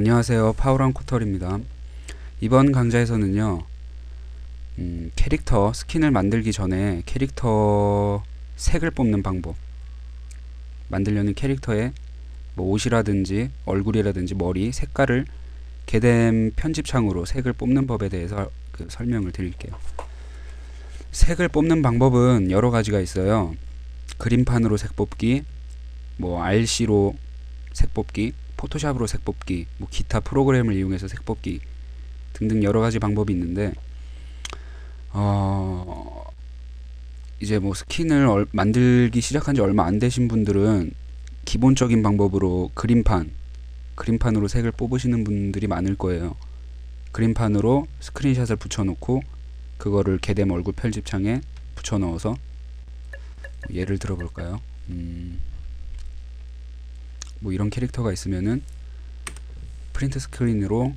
안녕하세요. 파우랑 코털입니다. 이번 강좌에서는요, 캐릭터 스킨을 만들기 전에 캐릭터 색을 뽑는 방법, 만들려는 캐릭터의 뭐 옷이라든지 얼굴이라든지 머리 색깔을 게뎀 편집창으로 색을 뽑는 법에 대해서 설명을 드릴게요. 색을 뽑는 방법은 여러 가지가 있어요. 그림판으로 색 뽑기, 뭐 RC로 색 뽑기, 포토샵으로 색 뽑기, 뭐 기타 프로그램을 이용해서 색 뽑기 등등 여러 가지 방법이 있는데, 이제 뭐 스킨을 만들기 시작한 지 얼마 안 되신 분들은 기본적인 방법으로 그림판으로 색을 뽑으시는 분들이 많을 거예요. 그림판으로 스크린샷을 붙여놓고 그거를 게뎀 얼굴 편집창에 붙여 넣어서, 예를 들어 볼까요? 뭐 이런 캐릭터가 있으면은 프린트 스크린으로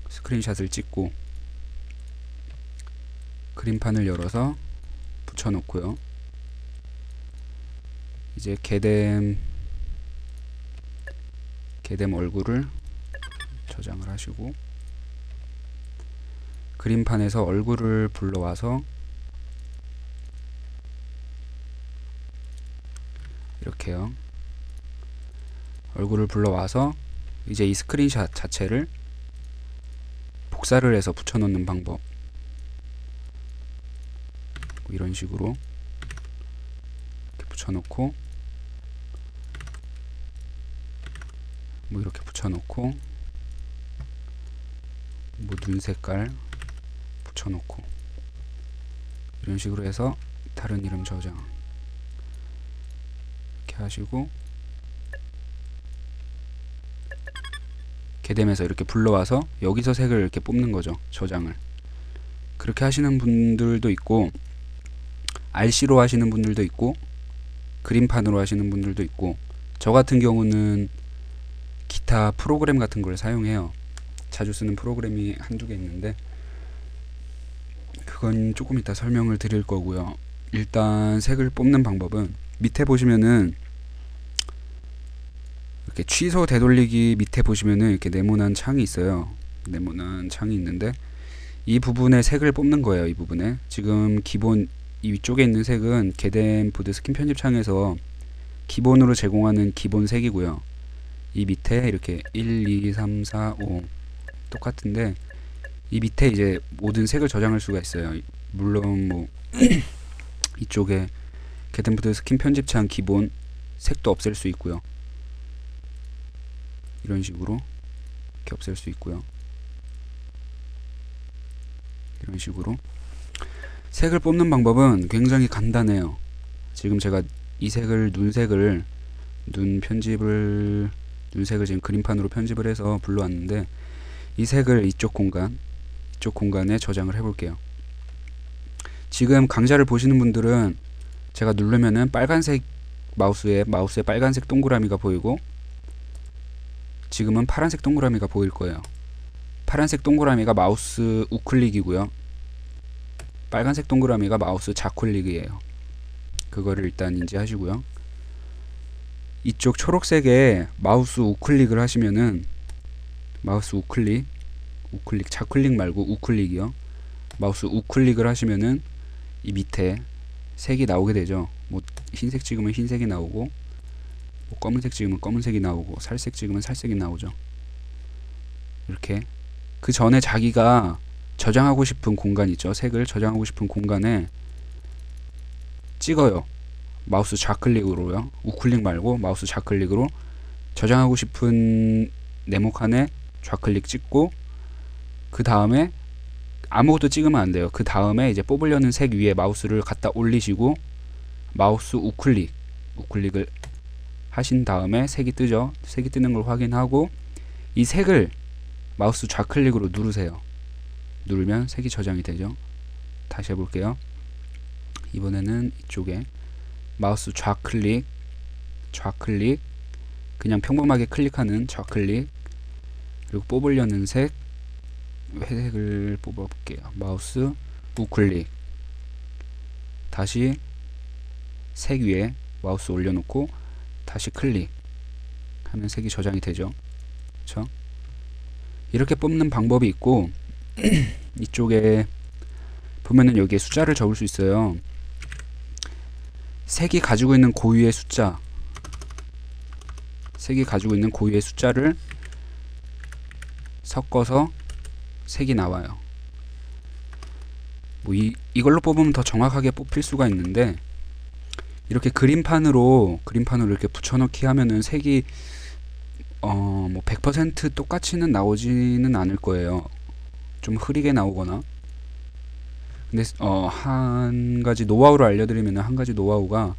스크린샷을 찍고 그림판을 열어서 붙여 놓고요. 이제 게뎀 얼굴을 저장을 하시고 그림판에서 얼굴을 불러와서 이렇게요. 얼굴을 불러와서 이제 이 스크린샷 자체를 복사를 해서 붙여놓는 방법, 뭐 이런 식으로 이렇게 붙여놓고, 뭐 이렇게 붙여놓고, 뭐 눈 색깔 붙여놓고, 이런 식으로 해서 다른 이름 저장 이렇게 하시고, 게뎀에서 이렇게 불러와서 여기서 색을 이렇게 뽑는 거죠. 저장을. 그렇게 하시는 분들도 있고, RC로 하시는 분들도 있고, 그림판으로 하시는 분들도 있고, 저 같은 경우는 기타 프로그램 같은 걸 사용해요. 자주 쓰는 프로그램이 한두 개 있는데 그건 조금 이따 설명을 드릴 거고요. 일단 색을 뽑는 방법은 밑에 보시면은 이렇게 취소 되돌리기 밑에 보시면은 이렇게 네모난 창이 있어요. 네모난 창이 있는데 이 부분에 색을 뽑는 거예요. 이 부분에 지금 기본 이 위쪽에 있는 색은 게뎀 보드 스킨 편집창에서 기본으로 제공하는 기본 색이고요. 이 밑에 이렇게 1, 2, 3, 4, 5 똑같은데 이 밑에 이제 모든 색을 저장할 수가 있어요. 물론 뭐 이쪽에 게뎀 보드 스킨 편집창 기본 색도 없앨 수 있고요. 이런 식으로 이렇게 없앨 수 있고요. 이런 식으로 색을 뽑는 방법은 굉장히 간단해요. 지금 제가 이 색을 눈색을 지금 그림판으로 편집을 해서 불러왔는데 이 색을 이쪽 공간에 저장을 해볼게요. 지금 강좌를 보시는 분들은 제가 누르면은 빨간색 마우스에 빨간색 동그라미가 보이고 지금은 파란색 동그라미가 보일 거예요. 파란색 동그라미가 마우스 우클릭이고요. 빨간색 동그라미가 마우스 좌클릭이에요. 그거를 일단 인지하시고요. 이쪽 초록색에 마우스 우클릭을 하시면은 마우스 우클릭 좌클릭 말고 우클릭이요. 마우스 우클릭을 하시면은 이 밑에 색이 나오게 되죠. 뭐 흰색 찍으면 흰색이 나오고, 뭐 검은색 찍으면 검은색이 나오고, 살색 찍으면 살색이 나오죠. 이렇게 그 전에 자기가 저장하고 싶은 공간 있죠. 색을 저장하고 싶은 공간에 찍어요. 마우스 좌클릭으로요. 우클릭 말고 마우스 좌클릭으로 저장하고 싶은 네모칸에 좌클릭 찍고, 그 다음에 아무것도 찍으면 안 돼요. 그 다음에 이제 뽑으려는 색 위에 마우스를 갖다 올리시고 마우스 우클릭을 하신 다음에 색이 뜨죠. 색이 뜨는 걸 확인하고 이 색을 마우스 좌클릭으로 누르세요. 누르면 색이 저장이 되죠. 다시 해볼게요. 이번에는 이쪽에 마우스 좌클릭 그냥 평범하게 클릭하는 좌클릭, 그리고 뽑으려는 회색을 뽑아볼게요. 마우스 우클릭, 다시 색 위에 마우스 올려놓고 다시 클릭 하면 색이 저장이 되죠. 그쵸? 이렇게 뽑는 방법이 있고 이쪽에 보면은 여기에 숫자를 적을 수 있어요. 색이 가지고 있는 고유의 숫자, 색이 가지고 있는 고유의 숫자를 섞어서 색이 나와요. 뭐 이걸로 뽑으면 더 정확하게 뽑힐 수가 있는데, 이렇게 그림판으로 이렇게 붙여넣기 하면은 색이 뭐 100% 똑같이는 나오지는 않을 거예요. 좀 흐리게 나오거나. 근데 한 가지 노하우를 알려드리면, 한 가지 노하우가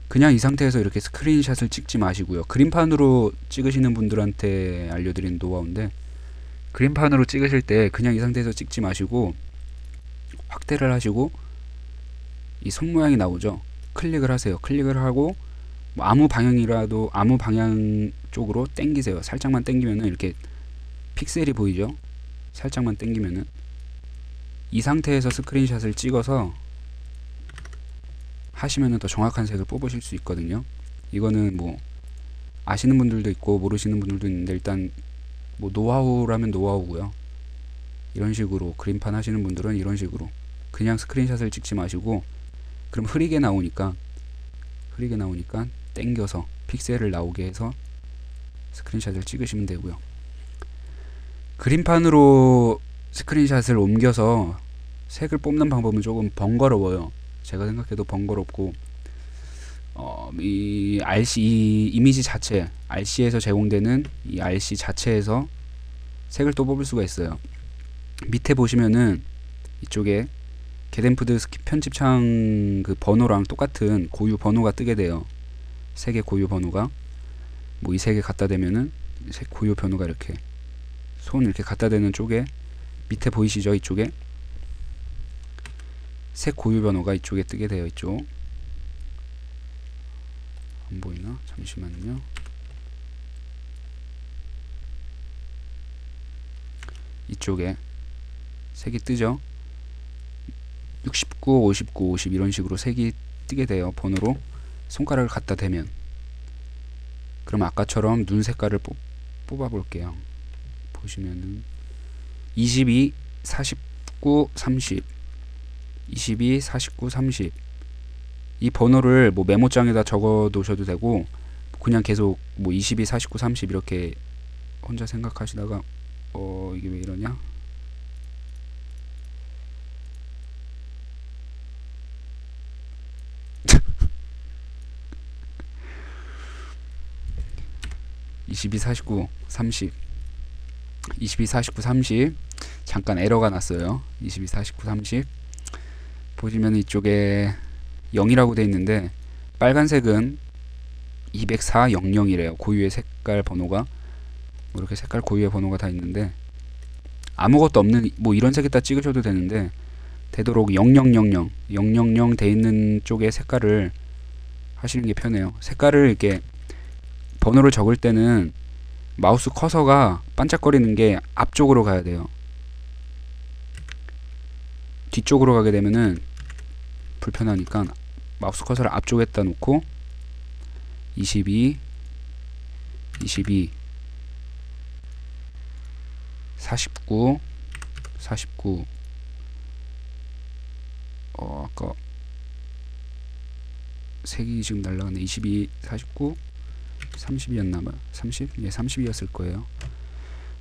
그냥 이 상태에서 이렇게 스크린샷을 찍지 마시고요. 그림판으로 찍으시는 분들한테 알려드리는 노하우인데, 그림판으로 찍으실 때 그냥 이 상태에서 찍지 마시고 확대를 하시고 이 손 모양이 나오죠. 클릭을 하세요. 클릭을 하고 뭐 아무 방향이라도 아무 방향 쪽으로 당기세요. 살짝만 당기면은 이렇게 픽셀이 보이죠. 살짝만 당기면은 이 상태에서 스크린샷을 찍어서 하시면은 더 정확한 색을 뽑으실 수 있거든요. 이거는 뭐 아시는 분들도 있고 모르시는 분들도 있는데, 일단 뭐 노하우라면 노하우고요. 이런 식으로 그림판 하시는 분들은 이런 식으로 그냥 스크린샷을 찍지 마시고, 그럼 흐리게 나오니까 당겨서 픽셀을 나오게 해서 스크린샷을 찍으시면 되고요. 그림판으로 스크린샷을 옮겨서 색을 뽑는 방법은 조금 번거로워요. 제가 생각해도 번거롭고, 이 RC, 이 이미지 자체, RC에서 제공되는 이 RC 자체에서 색을 또 뽑을 수가 있어요. 밑에 보시면은 이쪽에 게덴푸드 편집창 그 번호랑 똑같은 고유 번호가 뜨게 돼요. 색의 고유 번호가 뭐 이 색에 갖다 대면은 색 고유 번호가 이렇게 손 이렇게 갖다 대는 쪽에 밑에 보이시죠? 이쪽에 색 고유 번호가 이쪽에 뜨게 되어 있죠. 안 보이나? 잠시만요. 이쪽에 색이 뜨죠. 69, 59, 50 이런 식으로 색이 뜨게 돼요. 번호로 손가락을 갖다 대면. 그럼 아까처럼 눈 색깔을 뽑아 볼게요. 보시면은 22, 49, 30 22, 49, 30 이 번호를 뭐 메모장에다 적어 놓으셔도 되고, 그냥 계속 뭐 22, 49, 30 이렇게 혼자 생각하시다가 이게 왜 이러냐? (22, 49, 30) 22, 49, 30 잠깐 에러가 났어요. 22, 49, 30 보시면 이쪽에 0이라고 되어 있는데, 빨간색은 204, 00이래요. 고유의 색깔 번호가 뭐 이렇게 색깔 고유의 번호가 다 있는데, 아무것도 없는 뭐 이런 색에다 찍으셔도 되는데, 되도록 0000 돼 있는 쪽에 색깔을 하시는 게 편해요. 색깔을 이렇게 번호를 적을 때는 마우스 커서가 반짝거리는 게 앞쪽으로 가야 돼요. 뒤쪽으로 가게 되면은 불편하니까 마우스 커서를 앞쪽에다 놓고 22, 22, 49, 49 아까 색이 지금 날라갔네. 22, 49, 30이었나봐요. 30? 예, 30이었을 거예요.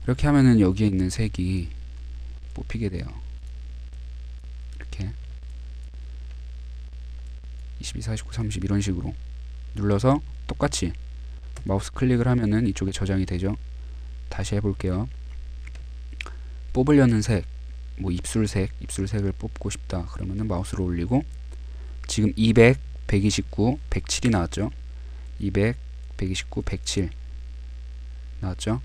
이렇게 하면은 여기에 있는 색이 뽑히게 돼요. 이렇게 22, 49, 30 이런 식으로 눌러서 똑같이 마우스 클릭을 하면은 이쪽에 저장이 되죠. 다시 해볼게요. 뽑으려는 색, 뭐 입술색을 뽑고 싶다 그러면은 마우스를 올리고, 지금 200, 129, 107이 나왔죠. 200, 129, 107 나왔죠.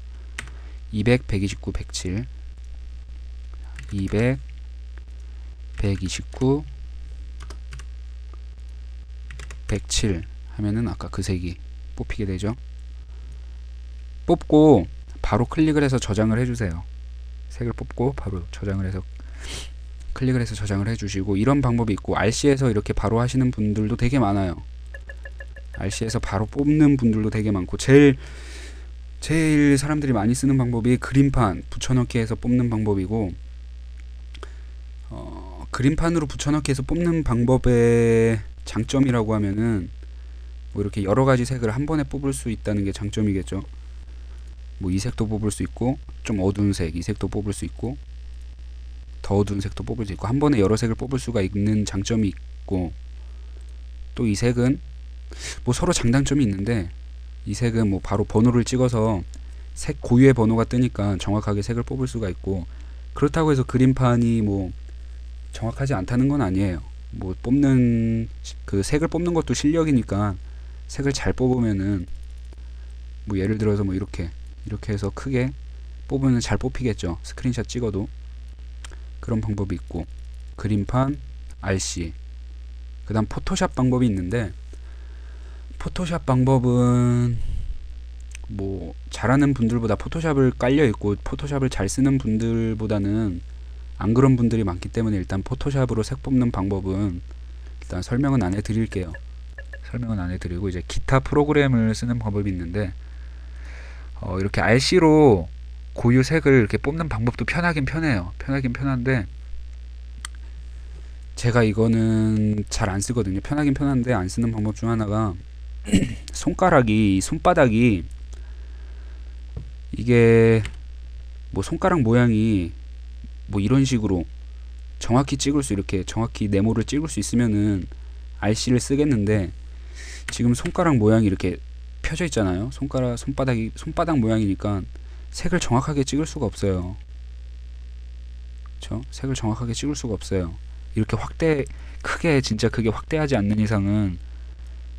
200, 129, 107 200, 129, 107 하면은 아까 그 색이 뽑히게 되죠. 뽑고 바로 클릭을 해서 저장을 해주세요. 색을 뽑고 바로 저장을 해서 클릭을 해서 저장을 해주시고, 이런 방법이 있고, RC에서 이렇게 바로 하시는 분들도 되게 많아요. RC에서 바로 뽑는 분들도 되게 많고, 제일 제일 사람들이 많이 쓰는 방법이 그림판 붙여넣기 해서 뽑는 방법이고, 그림판으로 붙여넣기 해서 뽑는 방법의 장점이라고 하면은 뭐 이렇게 여러 가지 색을 한 번에 뽑을 수 있다는 게 장점이겠죠. 뭐 이 색도 뽑을 수 있고, 좀 어두운 색 이 색도 뽑을 수 있고, 더 어두운 색도 뽑을 수 있고, 한 번에 여러 색을 뽑을 수가 있는 장점이 있고, 또 이 색은 뭐 서로 장단점이 있는데, 이 색은 뭐 바로 번호를 찍어서 색 고유의 번호가 뜨니까 정확하게 색을 뽑을 수가 있고, 그렇다고 해서 그림판이 뭐 정확하지 않다는 건 아니에요. 뭐 뽑는 그 색을 뽑는 것도 실력이니까 색을 잘 뽑으면은 뭐 예를 들어서 뭐 이렇게 해서 크게 뽑으면 잘 뽑히겠죠. 스크린샷 찍어도. 그런 방법이 있고, 그림판, RC, 그 다음 포토샵 방법이 있는데, 포토샵 방법은 뭐 잘하는 분들보다 포토샵을 깔려 있고 포토샵을 잘 쓰는 분들보다는 안 그런 분들이 많기 때문에 일단 포토샵으로 색 뽑는 방법은 일단 설명은 안 해드릴게요. 설명은 안 해드리고, 이제 기타 프로그램을 쓰는 방법이 있는데, 이렇게 RC로 고유 색을 이렇게 뽑는 방법도 편하긴 편해요. 편하긴 편한데 제가 이거는 잘 안 쓰거든요. 편하긴 편한데 안 쓰는 방법 중 하나가 손바닥이 이게 뭐 손가락 모양이 뭐 이런 식으로 정확히 이렇게 정확히 네모를 찍을 수 있으면은 RC를 쓰겠는데, 지금 손가락 모양이 이렇게 펴져 있잖아요. 손바닥 모양이니까 색을 정확하게 찍을 수가 없어요. 그쵸? 색을 정확하게 찍을 수가 없어요. 이렇게 진짜 크게 확대하지 않는 이상은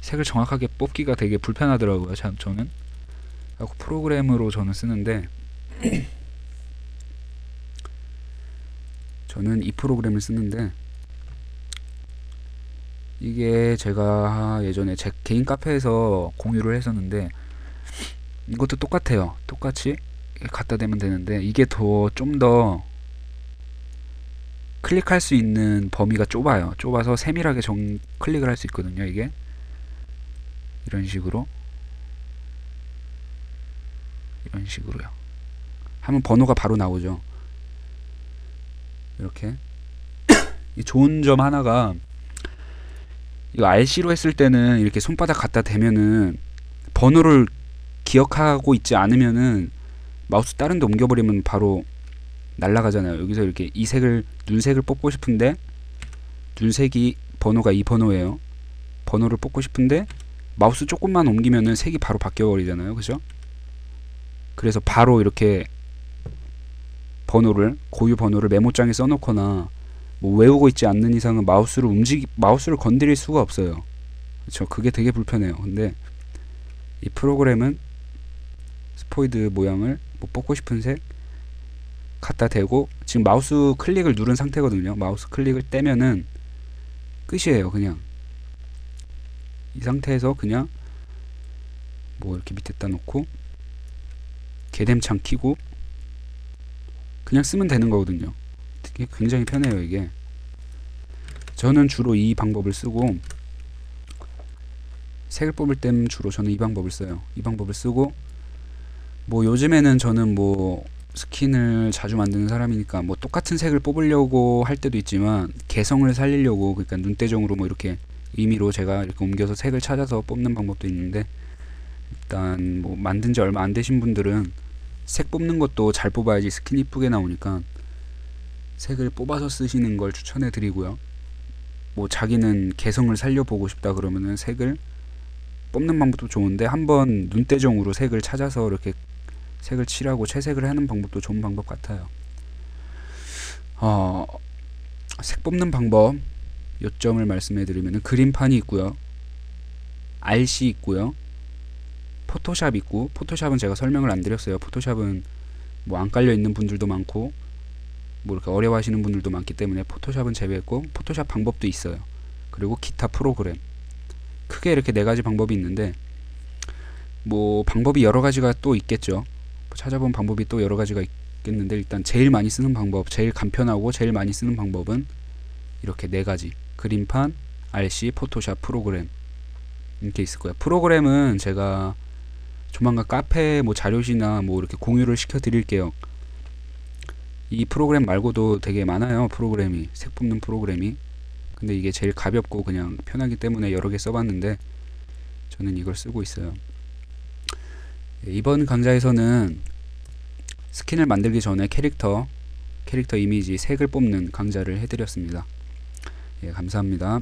색을 정확하게 뽑기가 되게 불편하더라고요. 저는. 그래서 프로그램으로 저는 쓰는데, 저는 이 프로그램을 쓰는데, 이게 제가 예전에 제 개인 카페에서 공유를 했었는데, 이것도 똑같아요. 똑같이 갖다 대면 되는데, 이게 좀 더 클릭할 수 있는 범위가 좁아서 세밀하게 클릭을 할 수 있거든요. 이게 이런 식으로요. 하면 번호가 바로 나오죠. 이렇게. 이 좋은 점 하나가, 이거 RC로 했을 때는 이렇게 손바닥 갖다 대면은 번호를 기억하고 있지 않으면은 마우스 다른 데 옮겨버리면 바로 날아가잖아요. 여기서 이렇게 눈색을 뽑고 싶은데, 눈색이 번호가 이 번호예요. 번호를 뽑고 싶은데 마우스 조금만 옮기면은 색이 바로 바뀌어버리잖아요. 그죠? 그래서 바로 이렇게 고유 번호를 메모장에 써놓거나 뭐 외우고 있지 않는 이상은 마우스를 건드릴 수가 없어요. 그쵸? 그게 되게 불편해요. 근데 이 프로그램은 스포이드 모양을 뭐 뽑고 싶은 색 갖다 대고, 지금 마우스 클릭을 누른 상태거든요. 마우스 클릭을 떼면은 끝이에요. 그냥 이 상태에서 그냥 뭐 이렇게 밑에다 놓고 개뎀창 키고 그냥 쓰면 되는 거거든요. 되게 굉장히 편해요. 이게 저는 주로 이 방법을 쓰고, 색을 뽑을 땐 주로 저는 이 방법을 써요. 이 방법을 쓰고, 뭐 요즘에는 저는 뭐 스킨을 자주 만드는 사람이니까 뭐 똑같은 색을 뽑으려고 할 때도 있지만, 개성을 살리려고, 그러니까 눈대중으로 뭐 이렇게 임의로 제가 이렇게 옮겨서 색을 찾아서 뽑는 방법도 있는데, 일단 뭐 만든 지 얼마 안 되신 분들은 색 뽑는 것도 잘 뽑아야지 스킨 이쁘게 나오니까 색을 뽑아서 쓰시는 걸 추천해 드리고요. 뭐 자기는 개성을 살려보고 싶다 그러면은 색을 뽑는 방법도 좋은데, 한번 눈대중으로 색을 찾아서 이렇게 색을 칠하고 채색을 하는 방법도 좋은 방법 같아요. 색 뽑는 방법 요점을 말씀해 드리면, 그림판이 있고요, RC 있고요, 포토샵 있고, 포토샵은 제가 설명을 안 드렸어요. 포토샵은 뭐 안 깔려 있는 분들도 많고 뭐 이렇게 어려워하시는 분들도 많기 때문에 포토샵은 제외했고, 포토샵 방법도 있어요. 그리고 기타 프로그램, 크게 이렇게 네 가지 방법이 있는데, 뭐 방법이 여러 가지가 또 있겠죠. 찾아본 방법이 또 여러 가지가 있겠는데, 일단 제일 많이 쓰는 방법, 제일 간편하고 제일 많이 쓰는 방법은 이렇게 네 가지: 그림판, RC, 포토샵, 프로그램, 이렇게 있을 거예요. 프로그램은 제가 조만간 카페 뭐 자료시나 뭐 이렇게 공유를 시켜 드릴게요. 이 프로그램 말고도 되게 많아요. 프로그램이, 색 뽑는 프로그램이. 근데 이게 제일 가볍고 그냥 편하기 때문에 여러 개 써봤는데 저는 이걸 쓰고 있어요. 이번 강좌에서는 스킨을 만들기 전에 캐릭터 이미지 색을 뽑는 강좌를 해드렸습니다. 예, 감사합니다.